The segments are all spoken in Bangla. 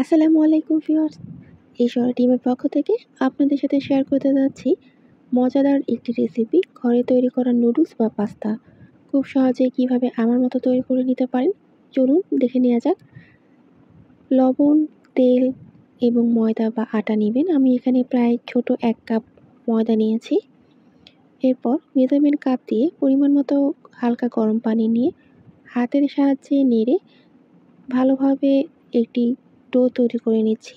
আসসালামু আলাইকুম ভিউয়ার্স। ঈশ্বর টিমের পক্ষ থেকে আপনাদের সাথে শেয়ার করতে যাচ্ছি মজাদার একটি রেসিপি, ঘরে তৈরি করা নুডলস বা পাস্তা। খুব সহজে কিভাবে আমার মতো তৈরি করে নিতে পারেন, চলুন দেখে নেওয়া যাক। লবণ, তেল এবং ময়দা বা আটা নেবেন। আমি এখানে প্রায় ছোট 1 কাপ ময়দা নিয়েছি। এরপর মেজারমেন্ট কাপ দিয়ে পরিমাণ মতো হালকা গরম পানি নিয়ে হাতের সাহায্যে নেড়ে ভালোভাবে একটি ডো তৈরি করে নিচ্ছি।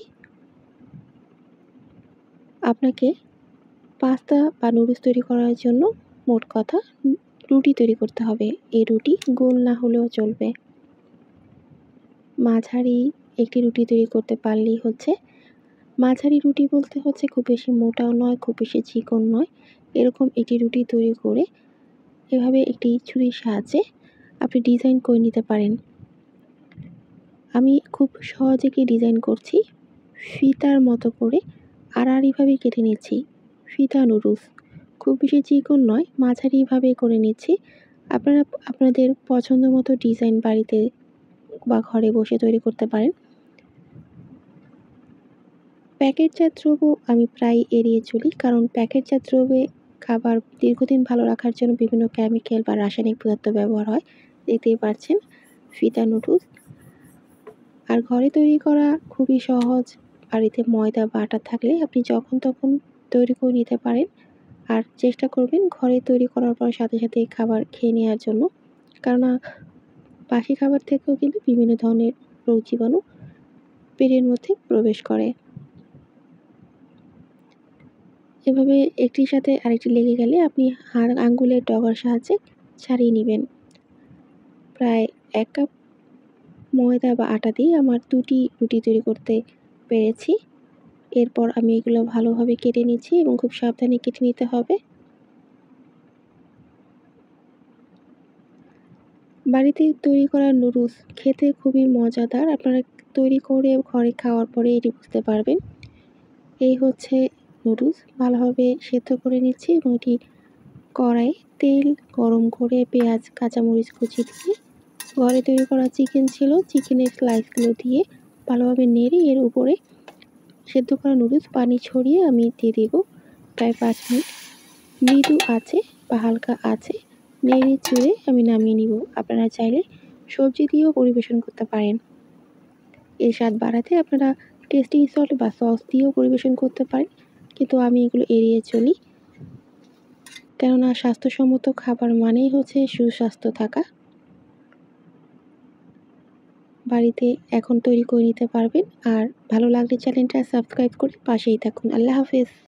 আপনাকে পাস্তা বা নুডলস তৈরি করার জন্য মোট কথা রুটি তৈরি করতে হবে। এই রুটি গোল না হলেও চলবে। মাঝারি একটি রুটি তৈরি করতে পারলেই হচ্ছে। মাঝারি রুটি বলতে হচ্ছে খুব বেশি মোটাও নয়, খুব বেশি চিকন নয়। এরকম একটি রুটি তৈরি করে এভাবে একটি ছুরির সাহায্যে আপনি ডিজাইন করে নিতে পারেন। আমি খুব সহজে কি ডিজাইন করছি, ফিতার মতো করে আড়াআড়িভাবে কেটে নিচ্ছি। ফিতা নুডলস খুব বেশি চিকন নয়, মাঝারিভাবে করে নিচ্ছি। আপনারা আপনাদের পছন্দ মতো ডিজাইন বাড়িতে বা ঘরে বসে তৈরি করতে পারেন। প্যাকেটজাত দ্রব্য আমি প্রায় এড়িয়ে চলি, কারণ প্যাকেটজাত দ্রব্যে খাবার দীর্ঘদিন ভালো রাখার জন্য বিভিন্ন কেমিক্যাল বা রাসায়নিক পদার্থ ব্যবহার হয়। দেখতেই পাচ্ছেন ফিতা নুডলস। আর ঘরে তৈরি করা খুবই সহজ। বাড়িতে ময়দা বা আটা থাকলে আপনি যখন তখন তৈরি করে নিতে পারেন। আর চেষ্টা করবেন ঘরে তৈরি করার পর সাথে সাথে খাবার খেয়ে নেওয়ার জন্য। কেননা বাসি খাবার থেকেও কিন্তু বিভিন্ন ধরনের রোগ জীবাণু পেটের মধ্যে প্রবেশ করে। এভাবে একটির সাথে আরেকটি লেগে গেলে আপনি আঙ্গুলের ডগার সাহায্যে ছাড়িয়ে নেবেন। প্রায় 1 কাপ ময়দা বা আটা দিয়ে আমার 2টি রুটি তৈরি করতে পেরেছি। এরপর আমি এগুলো ভালোভাবে কেটে নিচ্ছি এবং খুব সাবধানে কেটে নিতে হবে। বাড়িতে তৈরি করা নুডলস খেতে খুবই মজাদার। আপনারা তৈরি করে ঘরে খাওয়ার পরে এটি বুঝতে পারবেন। এই হচ্ছে নুডলস, ভালোভাবে সেদ্ধ করে নিচ্ছি এবং এটি কড়াইয়ে তেল গরম করে পেঁয়াজ, কাঁচামরিচ কুচি দিয়ে ঘরে তৈরি করা চিকেন ছিল, চিকেনের স্লাইসগুলো দিয়ে ভালোভাবে নেড়ে এর উপরে সেদ্ধ করা নুডলস পানি ছড়িয়ে আমি দিয়ে দেব। প্রায় 5 মিনিট মৃদু আঁচে বা হালকা আঁচে নেড়ে চেড়ে আমি নামিয়ে নিব। আপনারা চাইলে সবজি দিয়েও পরিবেশন করতে পারেন। এর স্বাদ বাড়াতে আপনারা টেস্টিং সল্ট বা সস দিয়েও পরিবেশন করতে পারেন, কিন্তু আমি এগুলো এড়িয়ে চলি। কেননা স্বাস্থ্যসম্মত খাবার মানেই হচ্ছে সুস্বাস্থ্য থাকা। বাড়িতে এখন তৈরি করে নিতে পারবেন। আর ভালো লাগলে চ্যানেলটা সাবস্ক্রাইব করে পাশেই থাকুন। আল্লাহ হাফেজ।